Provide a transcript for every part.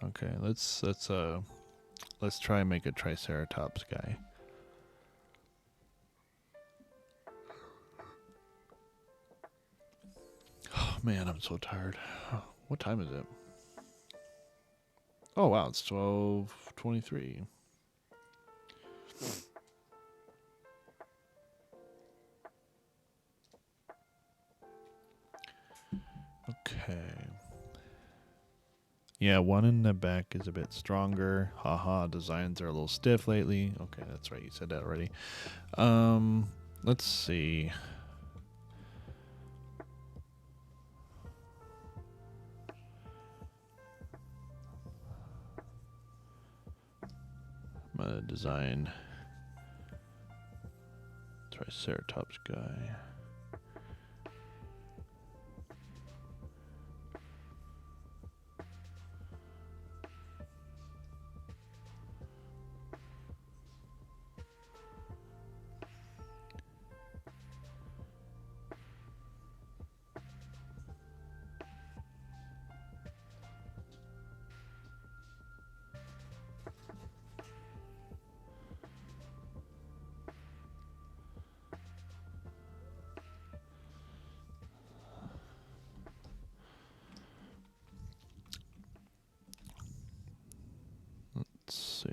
Okay, let's try and make a Triceratops guy. Oh man, I'm so tired. What time is it? Oh wow, it's 12:23. Okay. Yeah, one in the back is a bit stronger. Haha, designs are a little stiff lately. Okay, that's right. You said that already. Let's see. I'm gonna design Triceratops guy. Let's see.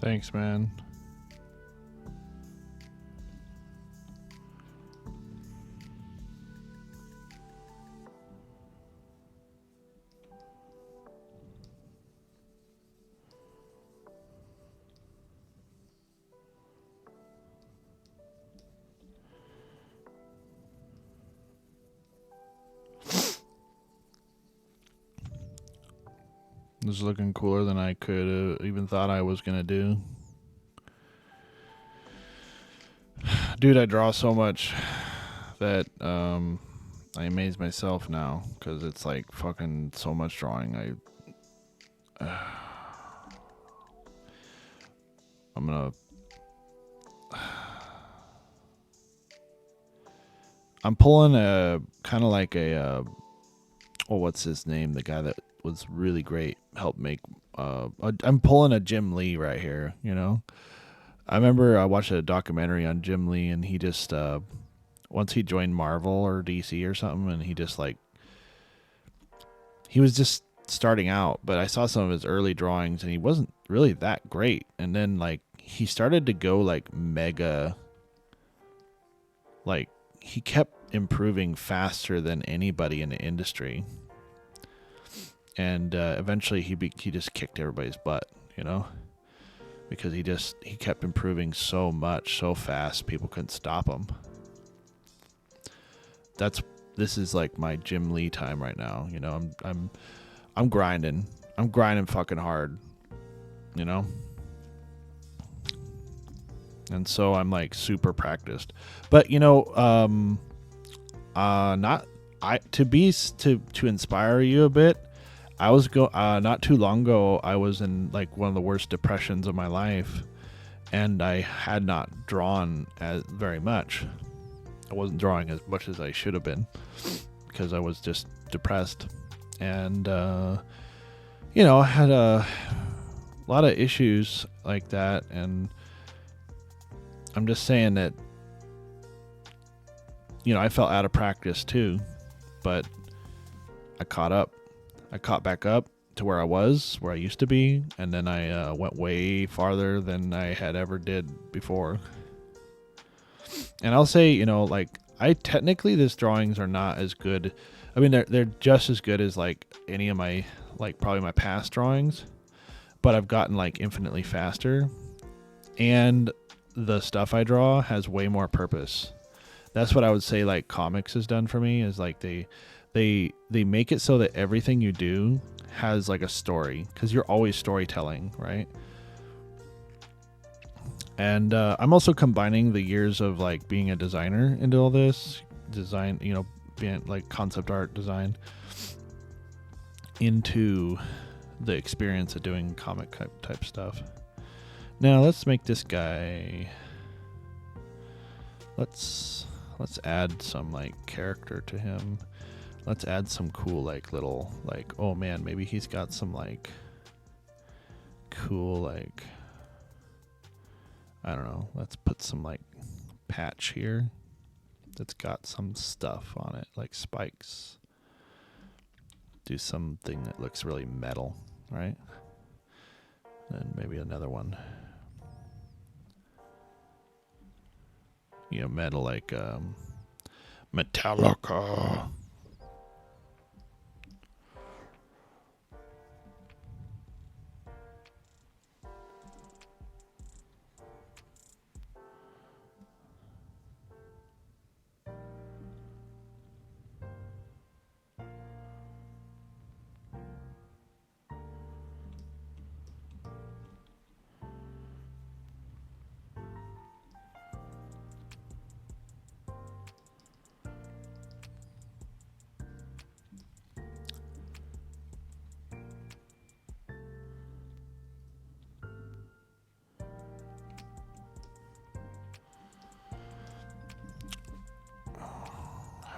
Thanks, man. This is looking cooler than I could even thought I was gonna do. Dude, I draw so much that I amaze myself now because it's like fucking so much drawing. I'm gonna. I'm pulling a kind of like oh, what's his name? The guy that was really great, helped make. I'm pulling a Jim Lee right here. You know, I remember I watched a documentary on Jim Lee, and he just once he joined Marvel or DC or something, and he just like he was just starting out. But I saw some of his early drawings, and he wasn't really that great. And then like he started to go like mega. Like he kept improving faster than anybody in the industry. And eventually he just kicked everybody's butt, you know, because he kept improving so much, so fast, people couldn't stop him. This is like my Jim Lee time right now, you know. I'm grinding. I'm grinding fucking hard, you know. And so I'm like super practiced. But you know, not I to inspire you a bit. I was not too long ago. I was in like one of the worst depressions of my life, and I had not drawn as very much. I wasn't drawing as much as I should have been because I was just depressed, and you know, I had a lot of issues like that, and I'm just saying that, you know, I felt out of practice too, but I caught up. I caught back up to where I used to be, and then I went way farther than I had ever did before. And I'll say, you know, like technically these drawings are not as good. I mean, they're just as good as like any of my, like probably my past drawings, but I've gotten like infinitely faster, and the stuff I draw has way more purpose. That's what I would say like comics has done for me, is like they make it so that everything you do has like a story, because you're always storytelling, right? And I'm also combining the years of like being a designer into all this design, you know, being like concept art design, into the experience of doing comic type stuff. Now let's make this guy. Let's add some like character to him. Let's add some cool like little like, oh man, maybe he's got some like cool like, I don't know. Let's put some like patch here that's got some stuff on it, like spikes. Do something that looks really metal, right? And maybe another one. You know, metal like Metallica.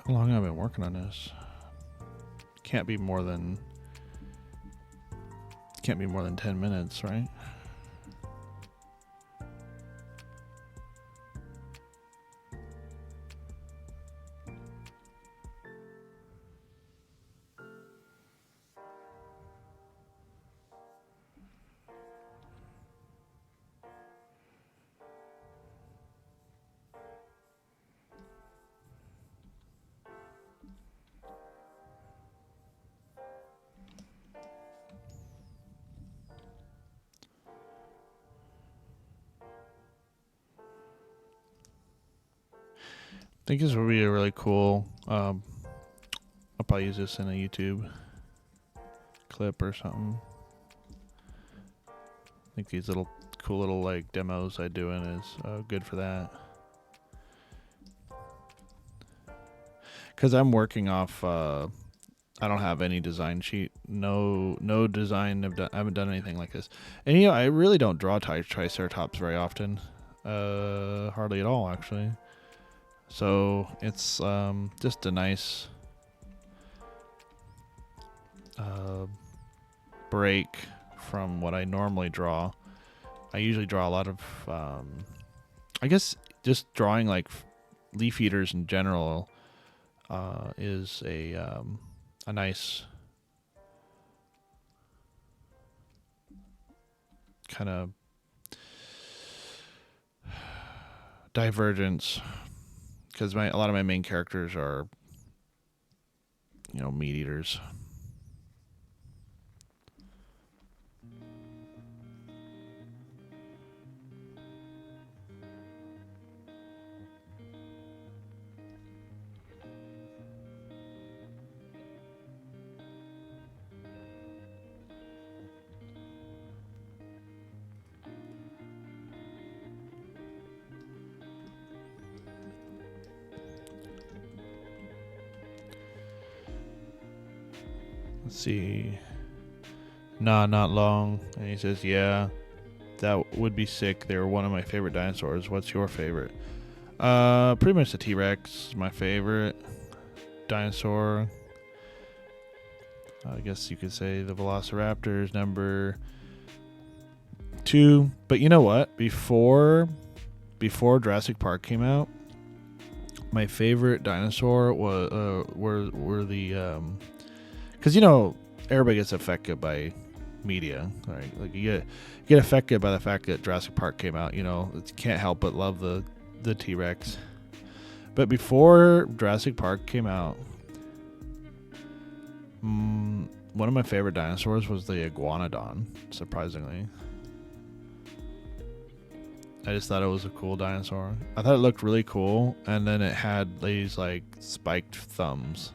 How long have I been working on this? Can't be more than 10 minutes, right? I think this would be a really cool. I'll probably use this in a YouTube clip or something. I think these little cool little like demos I do in is good for that. Because I'm working off. I don't have any design sheet. No design. I haven't done anything like this. And you know, I really don't draw Triceratops very often. Hardly at all, actually. So it's just a nice break from what I normally draw. I usually draw a lot of, I guess, just drawing like leaf eaters in general is a nice kind of divergence because a lot of my main characters are, meat eaters. Let's see. Nah, not long. And he says, yeah, that would be sick. They were one of my favorite dinosaurs. What's your favorite? Pretty much the T-Rex, my favorite dinosaur. I guess you could say the Velociraptor is number 2. But you know what? Before Jurassic Park came out, my favorite dinosaur was were the because everybody gets affected by media, right? Like you get affected by the fact that Jurassic Park came out. It can't help but love the T-Rex. But before Jurassic Park came out, one of my favorite dinosaurs was the iguanodon. Surprisingly, I just thought it was a cool dinosaur. I thought it looked really cool, and then it had these like spiked thumbs.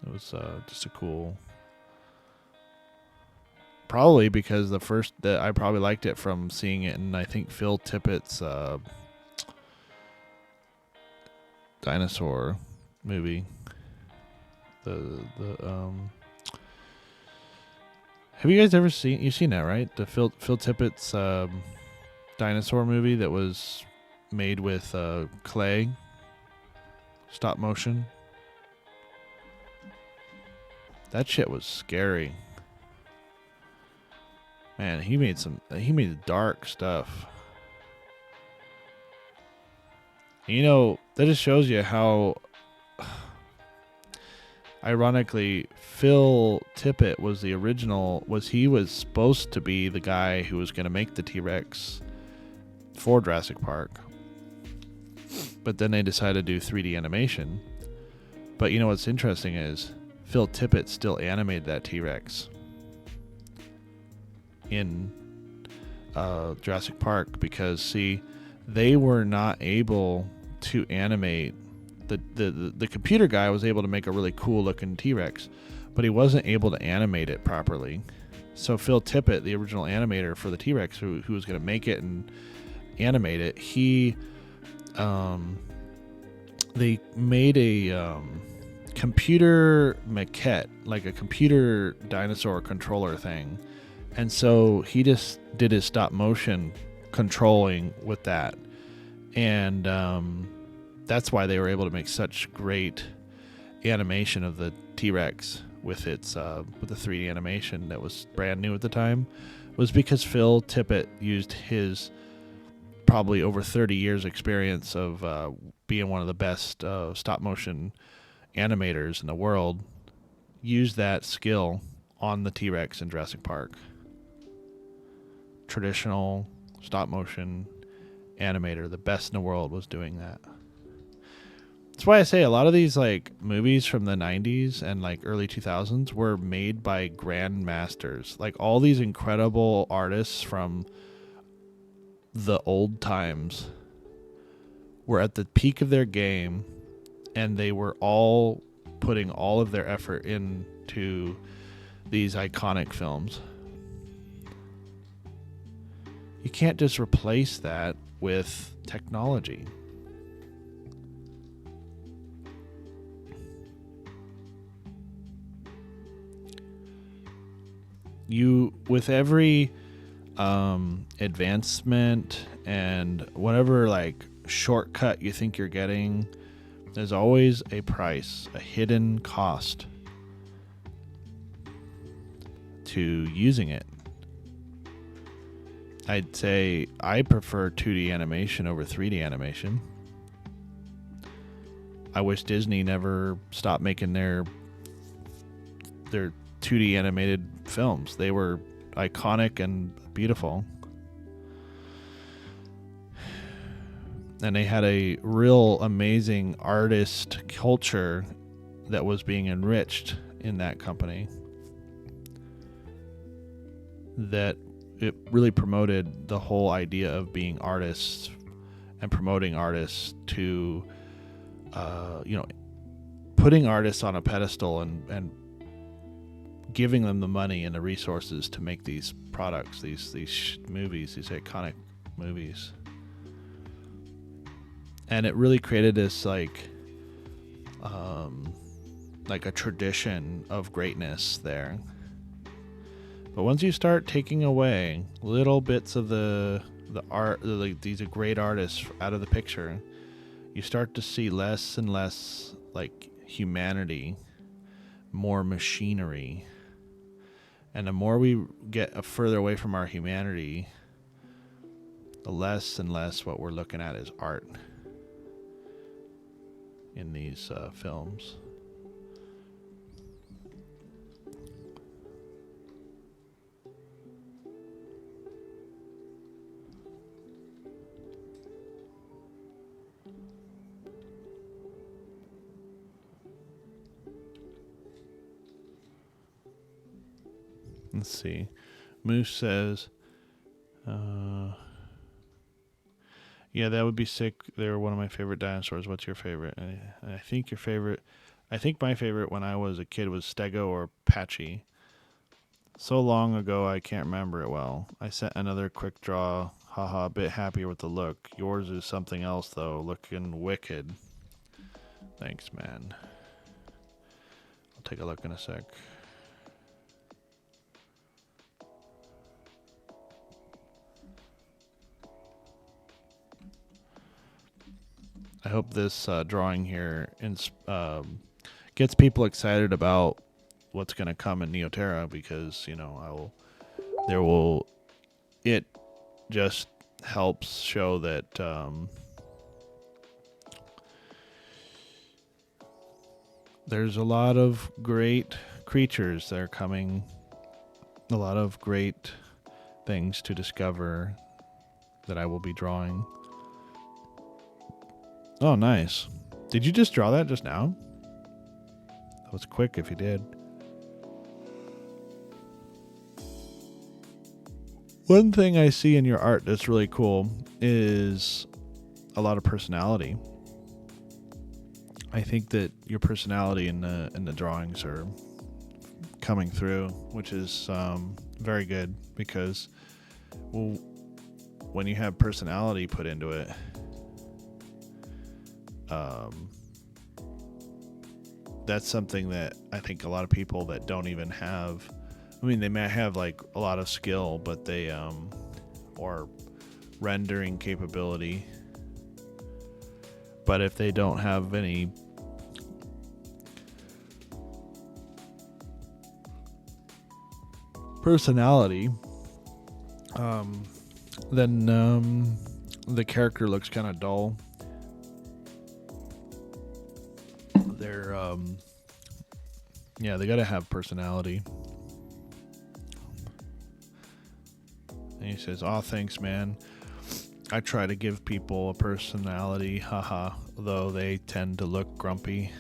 It was just a cool. Probably because I probably liked it from seeing it in, I think, Phil Tippett's dinosaur movie. Have you guys ever seen? You've seen that, right? The Phil Tippett's dinosaur movie that was made with clay, stop motion. That shit was scary. Man, he made dark stuff. That just shows you how, ironically, Phil Tippett was the original. He was supposed to be the guy who was going to make the T-Rex for Jurassic Park. But then they decided to do 3D animation. But what's interesting is Phil Tippett still animated that T-Rex in Jurassic Park because, see, they were not able to animate. The computer guy was able to make a really cool looking T-Rex, but he wasn't able to animate it properly. So Phil Tippett, the original animator for the T-Rex, who was going to make it and animate it, they made a computer maquette, like a computer dinosaur controller thing. And so he just did his stop motion controlling with that. And that's why they were able to make such great animation of the T-Rex with the 3D animation that was brand new at the time, was because Phil Tippett used his probably over 30 years experience of being one of the best stop motion animators in the world, used that skill on the T-Rex in Jurassic Park. Traditional stop motion animator, the best in the world, was doing that. That's why I say a lot of these like movies from the 90s and like early 2000s were made by grandmasters. Like all these incredible artists from the old times were at the peak of their game, and they were all putting all of their effort into these iconic films. You can't just replace that with technology. With every advancement and whatever like shortcut you think you're getting, there's always a price, a hidden cost to using it. I'd say I prefer 2D animation over 3D animation. I wish Disney never stopped making their 2D animated films. They were iconic and beautiful. and they had a real amazing artist culture that was being enriched in that company, that it really promoted the whole idea of being artists and promoting artists to putting artists on a pedestal and giving them the money and the resources to make these products, these movies, these iconic movies. And it really created this like a tradition of greatness there. But once you start taking away little bits of the art, like these great artists out of the picture, you start to see less and less like humanity, more machinery. And the more we get further away from our humanity, the less and less what we're looking at is art in these films. Let's see. Moose says, yeah, that would be sick. They're one of my favorite dinosaurs. What's your favorite? I think my favorite when I was a kid was Stego or Patchy. So long ago, I can't remember it well. I sent another quick draw. Haha, a bit happier with the look. Yours is something else, though. Looking wicked. Thanks, man. I'll take a look in a sec. I hope this drawing here gets people excited about what's going to come in Neoterra, because it just helps show that there's a lot of great creatures that are coming, a lot of great things to discover that I will be drawing. Oh, nice. Did you just draw that just now? That was quick if you did. One thing I see in your art that's really cool is a lot of personality. I think that your personality in the drawings are coming through, which is very good, because when you have personality put into it, that's something that I think a lot of people that don't even have, I mean, they may have like a lot of skill, but they or rendering capability, but if they don't have any personality, then the character looks kind of dull. They gotta have personality. And he says, "Aw, thanks, man. I try to give people a personality, haha, though they tend to look grumpy."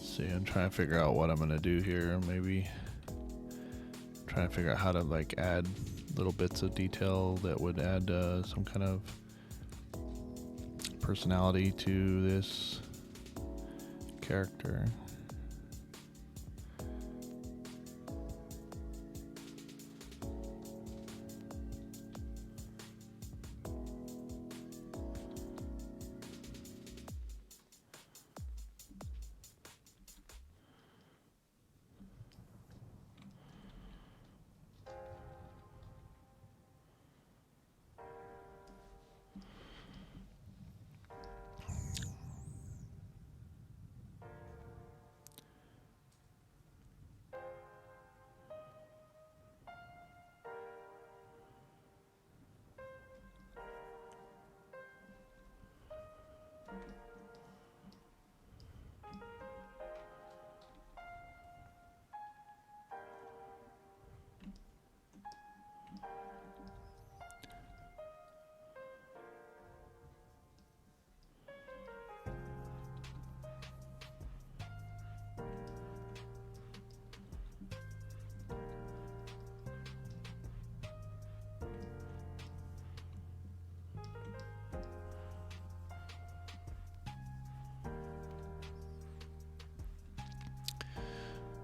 See, I'm trying to figure out what I'm gonna do here. Maybe trying to figure out how to like add little bits of detail that would add some kind of personality to this character.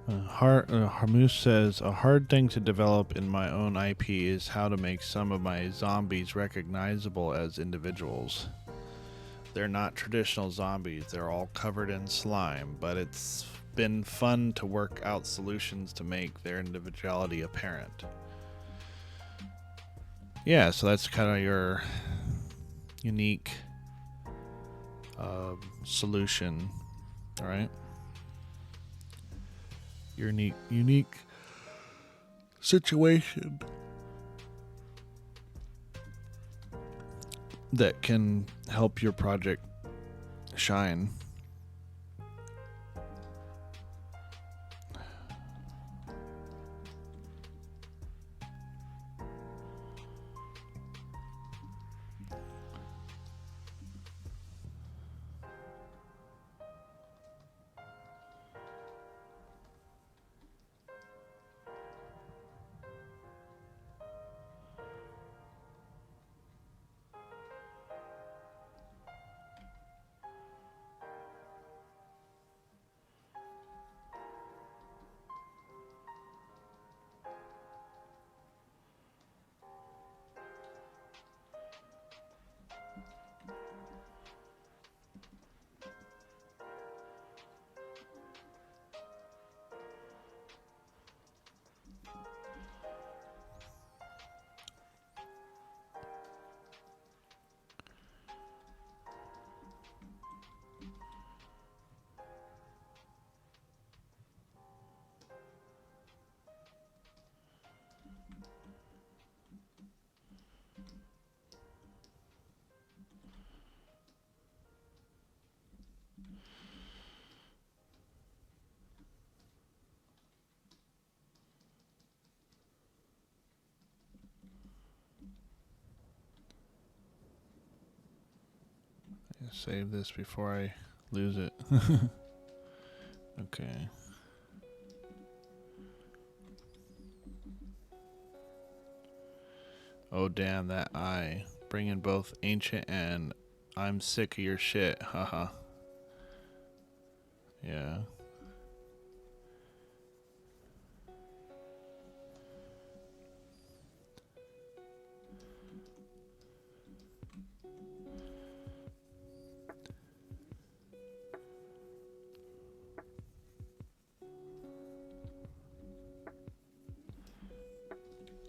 Harmus says, a hard thing to develop in my own IP is how to make some of my zombies recognizable as individuals. They're not traditional zombies, they're all covered in slime, but it's been fun to work out solutions to make their individuality apparent. Yeah, so that's kind of your unique solution, all right? Your unique situation that can help your project shine. Save this before I lose it. Okay. Oh damn, that eye. Bringing both ancient and I'm sick of your shit. Haha. Yeah.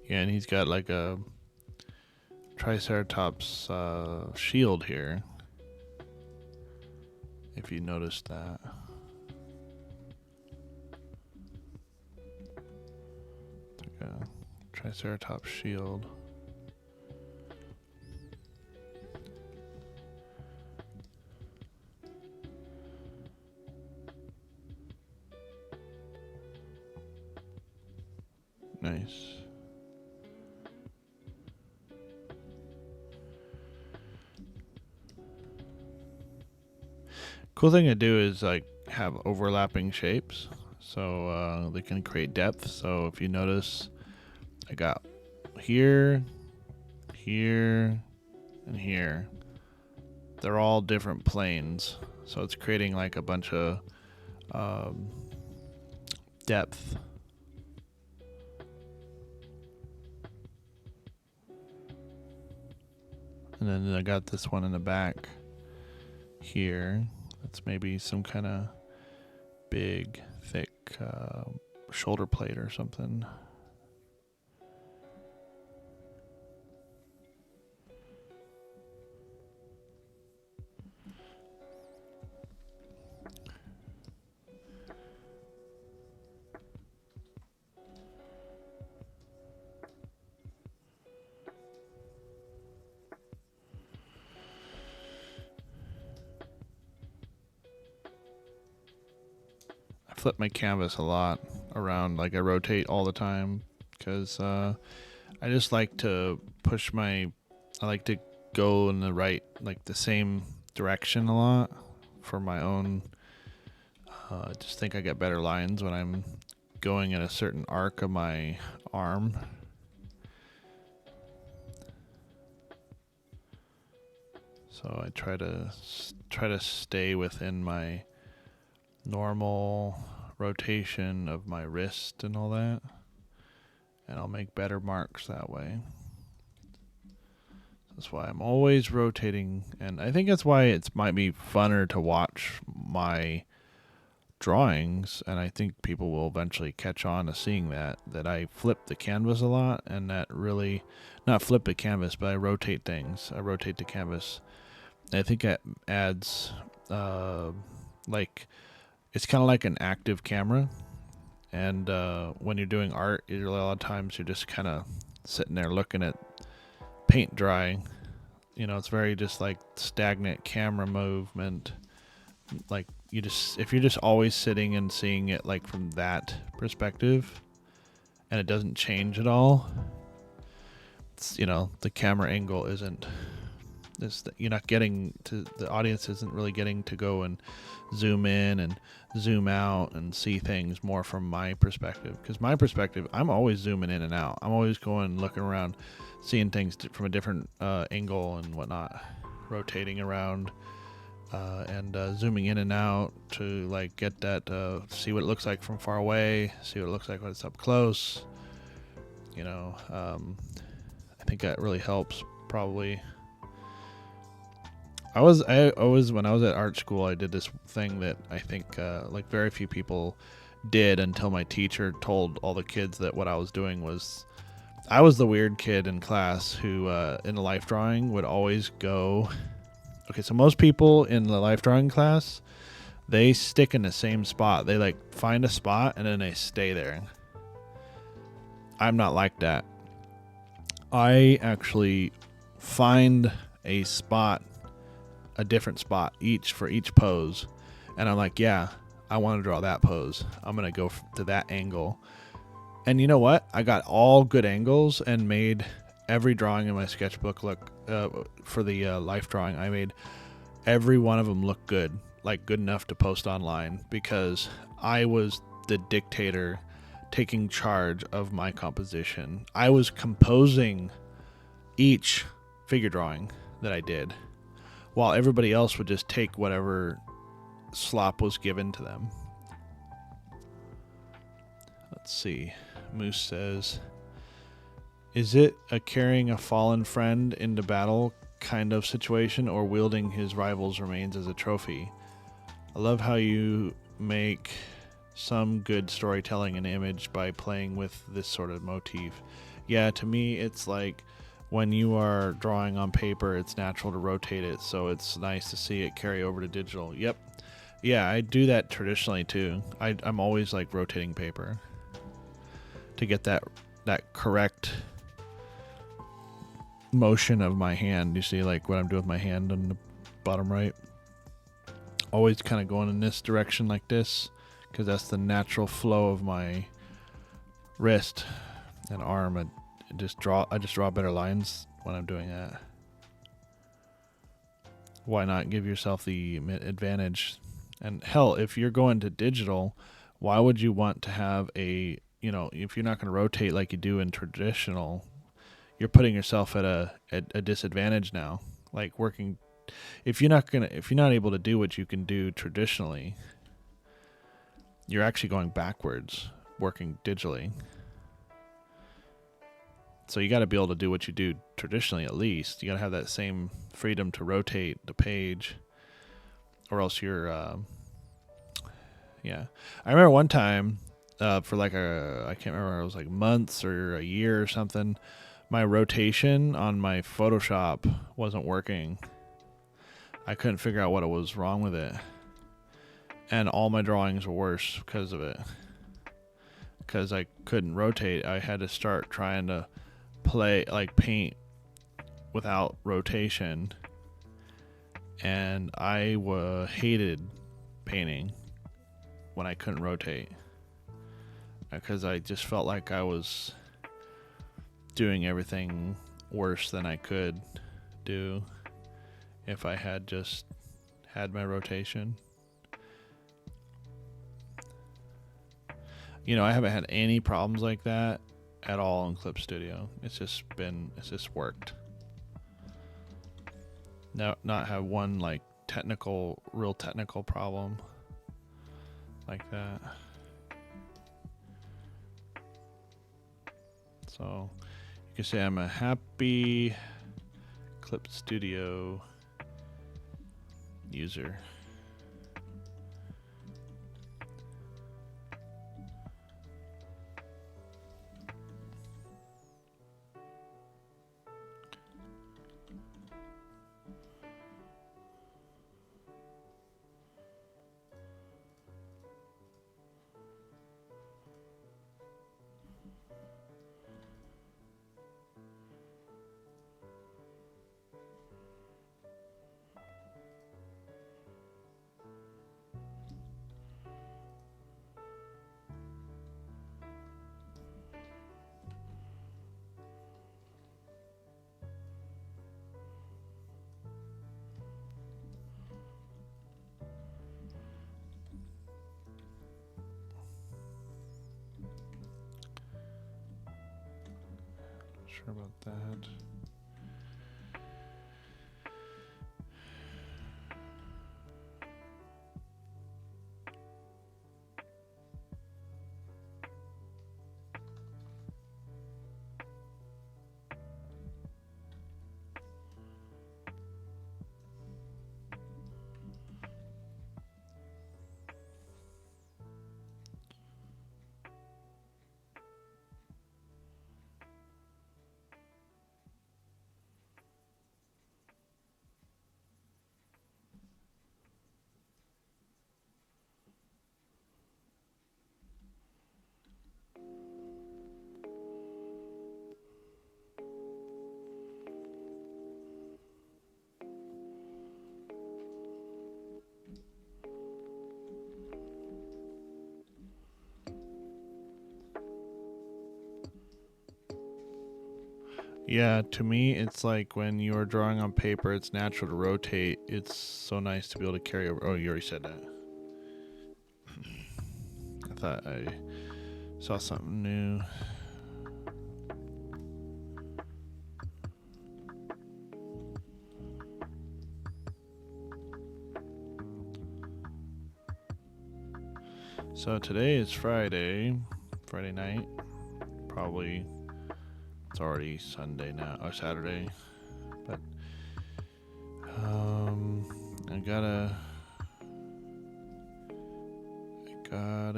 Yeah, and he's got like a Triceratops shield here. If you noticed that. Like a Triceratops shield. Nice. Cool thing to do is like have overlapping shapes, so they can create depth. So if you notice, I got here, here, and here. They're all different planes, so it's creating like a bunch of depth. And then I got this one in the back here. That's maybe some kind of big, thick shoulder plate or something. Flip my canvas a lot around, like I rotate all the time because I just like to push I like to go in the right, like the same direction a lot for my own. I just think I get better lines when I'm going in a certain arc of my arm. So I try to stay within my normal rotation of my wrist and all that. And I'll make better marks that way. That's why I'm always rotating. And I think that's why it might be funner to watch my drawings. And I think people will eventually catch on to seeing that I flip the canvas a lot. And that really, not flip the canvas, but I rotate things. I rotate the canvas. And I think it adds, like, it's kind of like an active camera. And when you're doing art, a lot of times you're just kind of sitting there looking at paint drying. You know, it's very just like stagnant camera movement. Like if you're just always sitting and seeing it like from that perspective and it doesn't change at all, it's, you know, the camera angle isn't, you're not getting to, the audience isn't really getting to go and zoom in and zoom out and see things more from my perspective. Because my perspective, I'm always zooming in and out. I'm always going, looking around, seeing things from a different angle and whatnot, rotating around and zooming in and out to like get that, see what it looks like from far away, see what it looks like when it's up close. You know, I think that really helps probably. I always, when I was at art school, I did this thing that I think like very few people did until my teacher told all the kids that what I was doing was, I was the weird kid in class who in the life drawing would always go, okay, so most people in the life drawing class, they stick in the same spot. They like find a spot and then they stay there. I'm not like that. I actually find a spot, a different spot for each pose, and I'm like, yeah, I want to draw that pose. I'm gonna go to that angle. And you know what? I got all good angles and made every drawing in my sketchbook look for the life drawing. I made every one of them look good, like good enough to post online, because I was the dictator taking charge of my composition. I was composing each figure drawing that I did, while everybody else would just take whatever slop was given to them. Let's see. Moose says, is it a carrying a fallen friend into battle kind of situation, or wielding his rival's remains as a trophy? I love how you make some good storytelling and image by playing with this sort of motif. Yeah, to me, it's like when you are drawing on paper, it's natural to rotate it, so it's nice to see it carry over to digital. Yep. Yeah, I do that traditionally too. I'm always like rotating paper to get that correct motion of my hand. You see like what I'm doing with my hand on the bottom right? Always kind of going in this direction like this, because that's the natural flow of my wrist and arm. I just draw better lines when I'm doing that. Why not give yourself the advantage? And hell, if you're going to digital, why would you want to have a, you know, if you're not going to rotate like you do in traditional, you're putting yourself at a disadvantage now. Like working, if you're not able to do what you can do traditionally, you're actually going backwards working digitally. So you got to be able to do what you do traditionally at least. You got to have that same freedom to rotate the page, or else you're, yeah. I remember one time, for like I can't remember, it was like months or a year or something, my rotation on my Photoshop wasn't working. I couldn't figure out what was wrong with it. And all my drawings were worse because of it. Because I couldn't rotate. I had to start trying to paint without rotation. And I hated painting when I couldn't rotate. Because I just felt like I was doing everything worse than I could do if I had just had my rotation. You know, I haven't had any problems like that at all in Clip Studio. It's just worked. Not have one like real technical problem like that. So you can say I'm a happy Clip Studio user. Sure about that. Yeah, to me, it's like when you are drawing on paper, it's natural to rotate. It's so nice to be able to carry over. Oh, you already said that. I thought I saw something new. So today is Friday night. Probably it's already Sunday now, or Saturday. But I gotta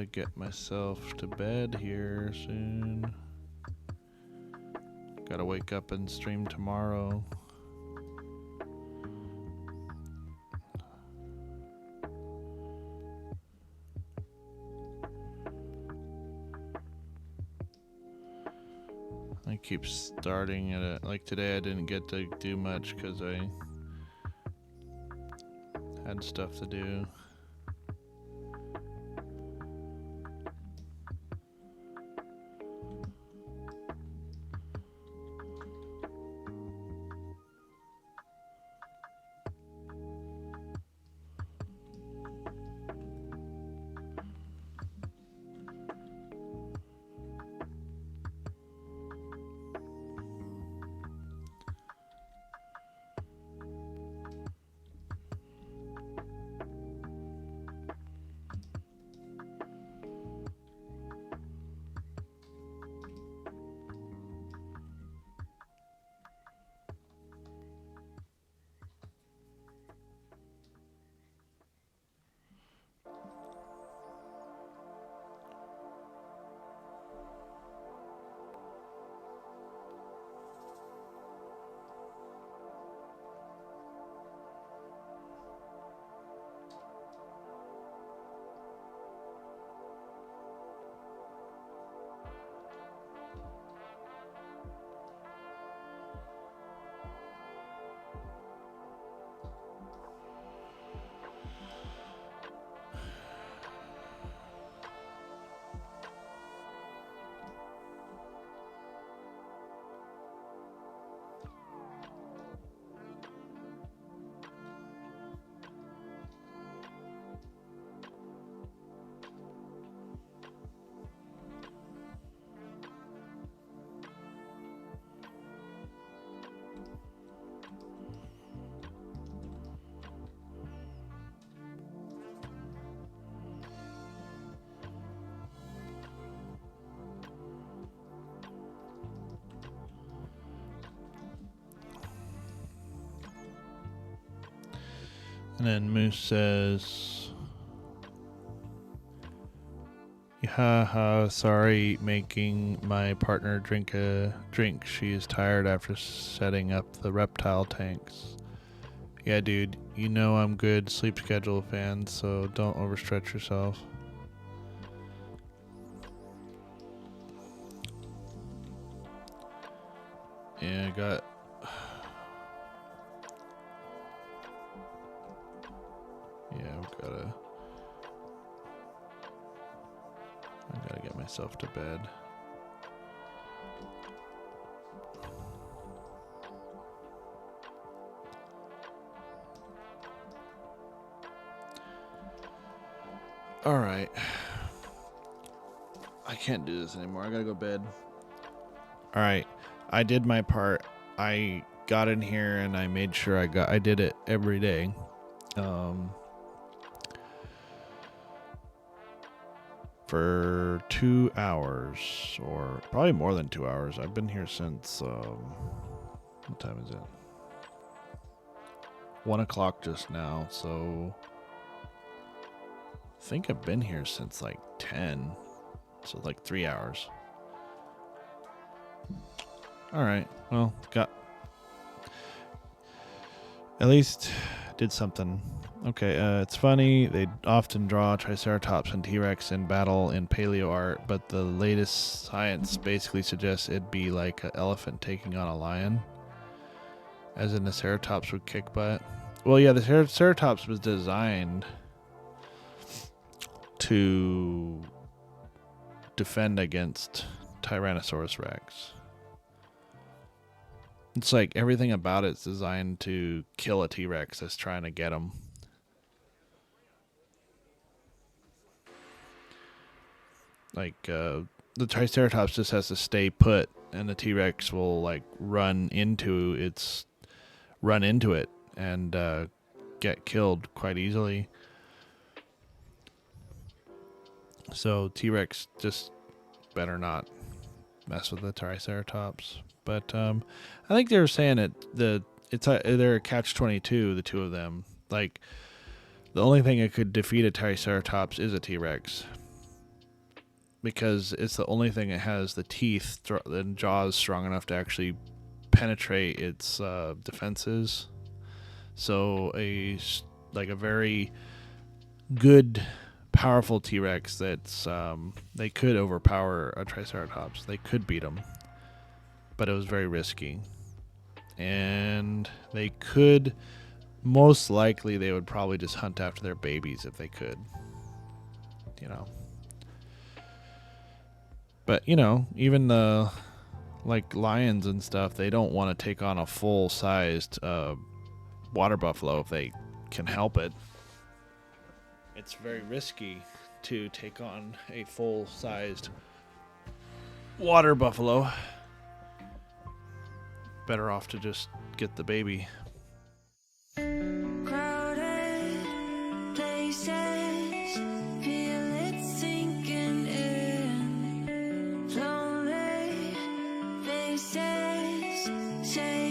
get myself to bed here soon. Gotta wake up and stream tomorrow. I keep starting at it. Like today I didn't get to do much because I had stuff to do. And then Moose says, haha, sorry making my partner drink a drink. She is tired after setting up the reptile tanks. Yeah, dude, you know I'm good sleep schedule fan, so don't overstretch yourself. Yeah, I got... Yeah, I gotta get myself to bed. Alright. I can't do this anymore. I gotta go to bed. Alright. I did my part. I got in here and I made sure I did it every day. For 2 hours, or probably more than 2 hours. I've been here since, what time is it? 1 o'clock just now, so I think I've been here since like 10, so like 3 hours. Alright, well, at least did something. Okay, it's funny, they often draw Triceratops and T-Rex in battle in paleo art, but the latest science basically suggests it'd be like an elephant taking on a lion, as in the Ceratops would kick butt. Well, yeah, the Ceratops was designed to defend against Tyrannosaurus Rex. It's like everything about it's designed to kill a T-Rex that's trying to get him. Like, the Triceratops just has to stay put, and the T-Rex will, like, run into it and get killed quite easily. So T-Rex just better not mess with the Triceratops. But I think they were saying they're a catch-22, the two of them. Like, the only thing that could defeat a Triceratops is a T-Rex, because it's the only thing that has the teeth and jaws strong enough to actually penetrate its defenses. So a very good, powerful T-Rex that's they could overpower a Triceratops. They could beat them, but it was very risky. And they could, most likely, they would probably just hunt after their babies if they could. You know. But, you know, even the, like, lions and stuff, they don't want to take on a full-sized water buffalo if they can help it. It's very risky to take on a full-sized water buffalo. Better off to just get the baby. Crowded places, feel it sinking in. Lonely faces, say